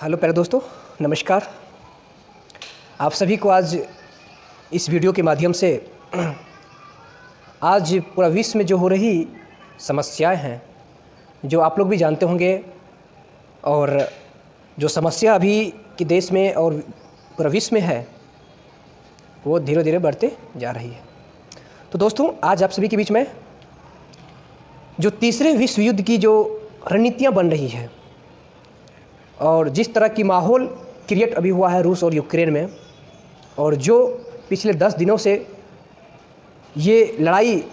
Hello प्यारे दोस्तों, नमस्कार। आप सभी को आज इस वीडियो के माध्यम से आज पूरा विश्व में जो हो रही समस्याएं हैं, जो आप लोग भी जानते होंगे, और जो समस्या अभी के देश में और पूरा विश्व में है वो धीरे धीरे बढ़ते जा रही है। तो दोस्तों, आज आप सभी के बीच में जो तीसरे विश्व युद्ध की जो रणनीतियाँ बन रही है और जिस तरह की माहौल क्रिएट अभी हुआ है रूस और यूक्रेन में, और जो पिछले 10 दिनों से ये लड़ाई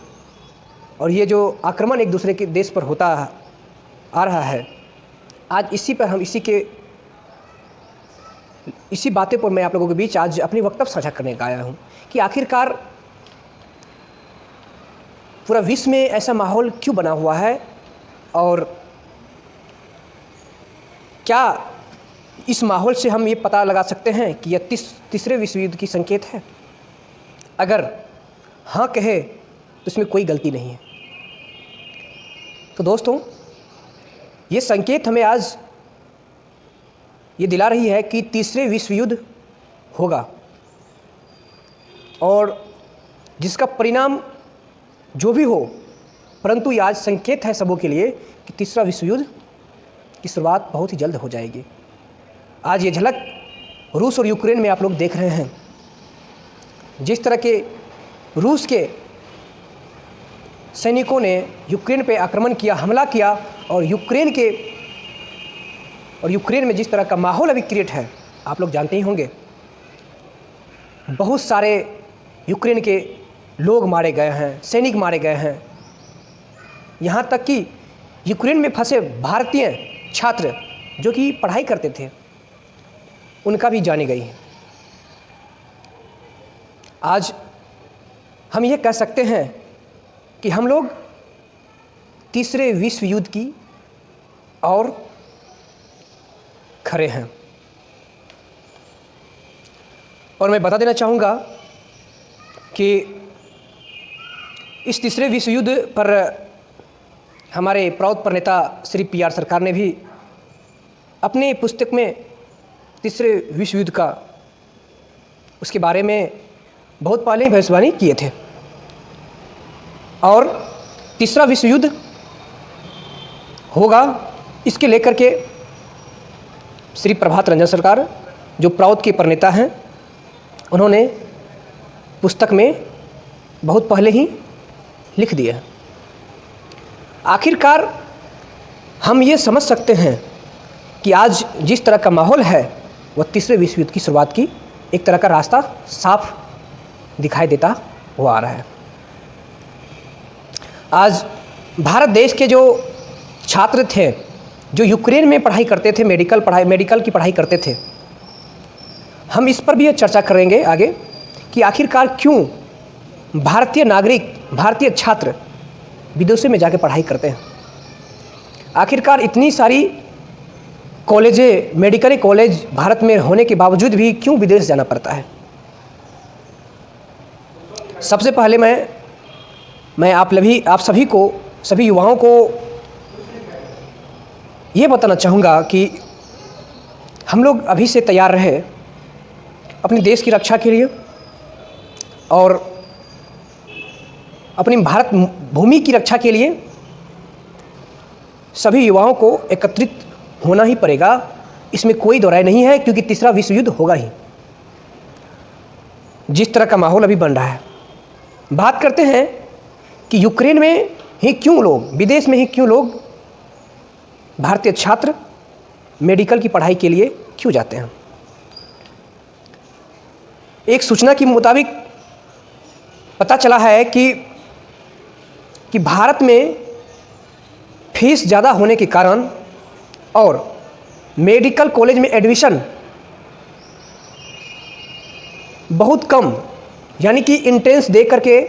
और ये जो आक्रमण एक दूसरे के देश पर होता आ रहा है, आज इसी पर हम इसी बातें पर मैं आप लोगों के बीच आज अपनी वक्तव्य साझा करने का आया हूँ कि आखिरकार पूरा विश्व में ऐसा माहौल क्यों बना हुआ है और क्या इस माहौल से हम ये पता लगा सकते हैं कि यह तीसरे विश्व युद्ध की संकेत है। अगर हाँ कहे तो इसमें कोई गलती नहीं है। तो दोस्तों, ये संकेत हमें आज ये दिला रही है कि तीसरे विश्व युद्ध होगा, और जिसका परिणाम जो भी हो, परंतु ये आज संकेत है सबों के लिए कि तीसरा विश्व युद्ध की शुरुआत बहुत ही जल्द हो जाएगी। आज ये झलक रूस और यूक्रेन में आप लोग देख रहे हैं। जिस तरह के रूस के सैनिकों ने यूक्रेन पे आक्रमण किया, हमला किया, और यूक्रेन में जिस तरह का माहौल अभी क्रिएट है, आप लोग जानते ही होंगे। बहुत सारे यूक्रेन के लोग मारे गए हैं, सैनिक मारे गए हैं। यहाँ तक कि यूक्रेन में फंसे भारतीय छात्र जो कि पढ़ाई करते थे, उनका भी जाने गई है। आज हम ये कह सकते हैं कि हम लोग तीसरे विश्व युद्ध की और खड़े हैं। और मैं बता देना चाहूँगा कि इस तीसरे विश्व युद्ध पर हमारे प्रौढ़ प्रणेता श्री PR सरकार ने भी अपनी पुस्तक में तीसरे विश्व युद्ध का उसके बारे में बहुत पहले ही भविष्यवाणी किए थे। और तीसरा विश्व युद्ध होगा, इसके लेकर के श्री प्रभात रंजन सरकार, जो प्रौढ़ के प्रणेता हैं, उन्होंने पुस्तक में बहुत पहले ही लिख दिया है। आखिरकार हम ये समझ सकते हैं कि आज जिस तरह का माहौल है वह तीसरे विश्व युद्ध की शुरुआत की एक तरह का रास्ता साफ दिखाई देता हुआ आ रहा है। आज भारत देश के जो छात्र थे, जो यूक्रेन में पढ़ाई करते थे, मेडिकल की पढ़ाई करते थे, हम इस पर भी चर्चा करेंगे आगे कि आखिरकार क्यों भारतीय नागरिक, भारतीय छात्र विदेशों में जाके पढ़ाई करते हैं। आखिरकार इतनी सारी कॉलेजें, मेडिकल कॉलेज भारत में होने के बावजूद भी क्यों विदेश जाना पड़ता है। सबसे पहले मैं आप सभी को, सभी युवाओं को ये बताना चाहूँगा कि हम लोग अभी से तैयार रहे अपने देश की रक्षा के लिए और अपनी भारत भूमि की रक्षा के लिए। सभी युवाओं को एकत्रित होना ही पड़ेगा, इसमें कोई दो राय नहीं है, क्योंकि तीसरा विश्व युद्ध होगा ही। जिस तरह का माहौल अभी बन रहा है, बात करते हैं कि यूक्रेन में ही क्यों लोग, विदेश में ही क्यों लोग भारतीय छात्र मेडिकल की पढ़ाई के लिए क्यों जाते हैं। एक सूचना के मुताबिक पता चला है कि भारत में फीस ज़्यादा होने के कारण और मेडिकल कॉलेज में एडमिशन बहुत कम, यानी कि एंट्रेंस दे करके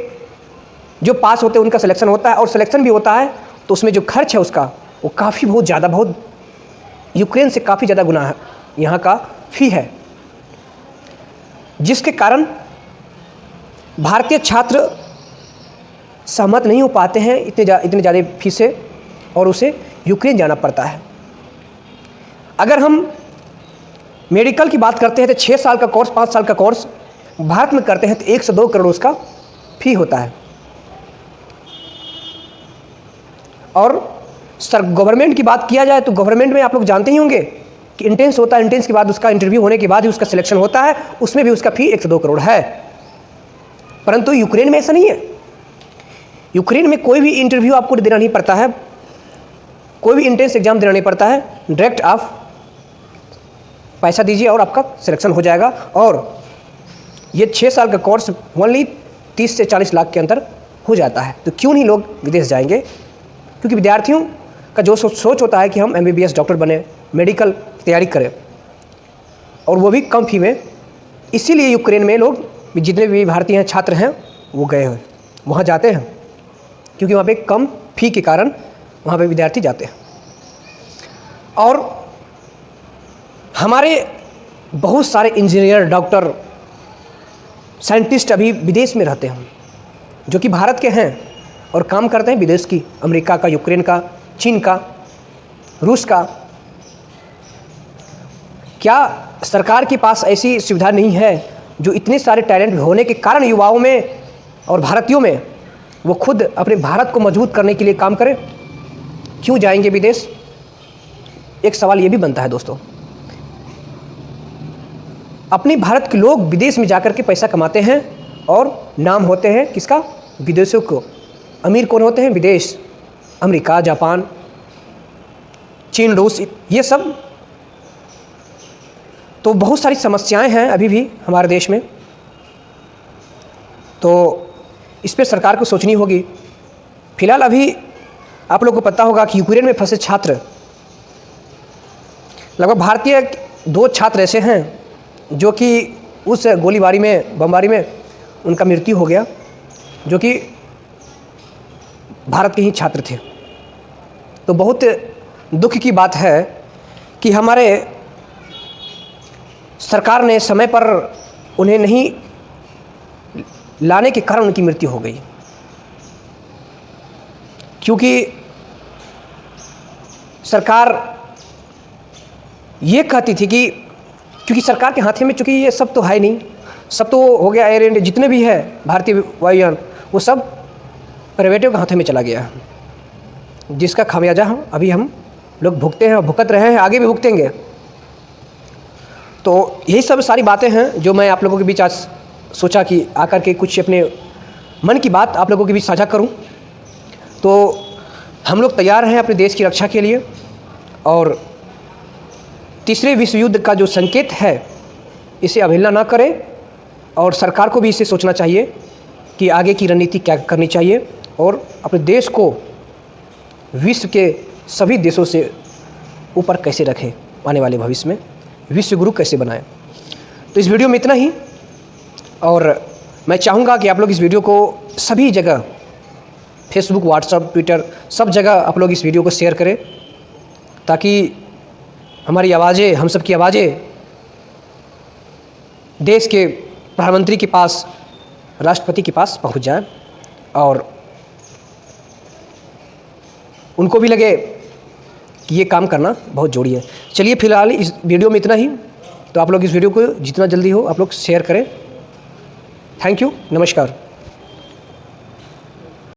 जो पास होते हैं उनका सिलेक्शन होता है, और सिलेक्शन भी होता है तो उसमें जो खर्च है उसका वो काफ़ी बहुत ज़्यादा, बहुत यूक्रेन से काफ़ी ज़्यादा गुना है यहाँ का फ़ी है, जिसके कारण भारतीय छात्र सहमत नहीं हो पाते हैं इतने ज़्यादा फीस से, और उसे यूक्रेन जाना पड़ता है। अगर हम मेडिकल की बात करते हैं तो 6 साल का कोर्स, 5 साल का कोर्स भारत में करते हैं तो 1 से 2 करोड़ उसका फी होता है। और सर गवर्नमेंट की बात किया जाए तो गवर्नमेंट में आप लोग जानते ही होंगे कि इंटेंस होता है, इंटेंस के बाद उसका इंटरव्यू होने के बाद ही उसका सिलेक्शन होता है, उसमें भी उसका फी 1 से 2 करोड़ है। परंतु यूक्रेन में ऐसा नहीं है। यूक्रेन में कोई भी इंटरव्यू आपको देना नहीं पड़ता है, कोई भी इंटेंस एग्जाम देना नहीं पड़ता है, डायरेक्ट आप पैसा दीजिए और आपका सिलेक्शन हो जाएगा। और ये 6 साल का कोर्स ओनली 30 से 40 लाख के अंदर हो जाता है। तो क्यों नहीं लोग विदेश जाएंगे? क्योंकि विद्यार्थियों का जो सोच होता है कि हम MBBS डॉक्टर बने, मेडिकल तैयारी करें, और वो भी कम फी में। इसीलिए यूक्रेन में लोग, जितने भी भारतीय छात्र हैं वो गए हैं, वहाँ जाते हैं, क्योंकि वहाँ पे कम फी के कारण वहाँ पे विद्यार्थी जाते हैं। और हमारे बहुत सारे इंजीनियर, डॉक्टर, साइंटिस्ट अभी विदेश में रहते हैं, जो कि भारत के हैं और काम करते हैं विदेश की, अमेरिका का, यूक्रेन का, चीन का, रूस का। क्या सरकार के पास ऐसी सुविधा नहीं है जो इतने सारे टैलेंट होने के कारण युवाओं में और भारतीयों में वो खुद अपने भारत को मजबूत करने के लिए काम करें? क्यों जाएंगे विदेश? एक सवाल ये भी बनता है दोस्तों। अपने भारत के लोग विदेश में जाकर के पैसा कमाते हैं और नाम होते हैं किसका? विदेशों को। अमीर कौन होते हैं? विदेश, अमेरिका, जापान, चीन, रूस, ये सब। तो बहुत सारी समस्याएं हैं अभी भी हमारे देश में, तो इस पर सरकार को सोचनी होगी। फिलहाल अभी आप लोगों को पता होगा कि यूक्रेन में फंसे छात्र, लगभग भारतीय 2 छात्र ऐसे हैं जो कि उस गोलीबारी में, बमबारी में उनका मृत्यु हो गया, जो कि भारत के ही छात्र थे। तो बहुत दुख की बात है कि हमारे सरकार ने समय पर उन्हें नहीं लाने के कारण उनकी मृत्यु हो गई। क्योंकि सरकार ये कहती थी कि क्योंकि सरकार के हाथ में चूँकि ये सब तो है नहीं, सब तो हो गया, एयर इंडिया जितने भी है भारतीय वायुयान, वो सब प्राइवेटों के हाथ में चला गया, जिसका खामियाजा अभी हम लोग भुगते हैं और भुगत रहे हैं, आगे भी भुगतेंगे। तो यही सब सारी बातें हैं जो मैं आप लोगों के बीच आज सोचा कि आकर के कुछ अपने मन की बात आप लोगों के बीच साझा करूं। तो हम लोग तैयार हैं अपने देश की रक्षा के लिए, और तीसरे विश्व युद्ध का जो संकेत है इसे अवहेलना ना करें, और सरकार को भी इसे सोचना चाहिए कि आगे की रणनीति क्या करनी चाहिए और अपने देश को विश्व के सभी देशों से ऊपर कैसे रखें, आने वाले भविष्य में विश्व गुरु कैसे बनाएं। तो इस वीडियो में इतना ही, और मैं चाहूँगा कि आप लोग इस वीडियो को सभी जगह, फेसबुक, व्हाट्सएप, ट्विटर, सब जगह आप लोग इस वीडियो को शेयर करें, ताकि हमारी आवाज़ें, हम सब की आवाज़ें देश के प्रधानमंत्री के पास, राष्ट्रपति के पास पहुंच जाए, और उनको भी लगे कि ये काम करना बहुत ज़रूरी है। चलिए फिलहाल इस वीडियो में इतना ही। तो आप लोग इस वीडियो को जितना जल्दी हो आप लोग शेयर करें। थैंक यू, नमस्कार।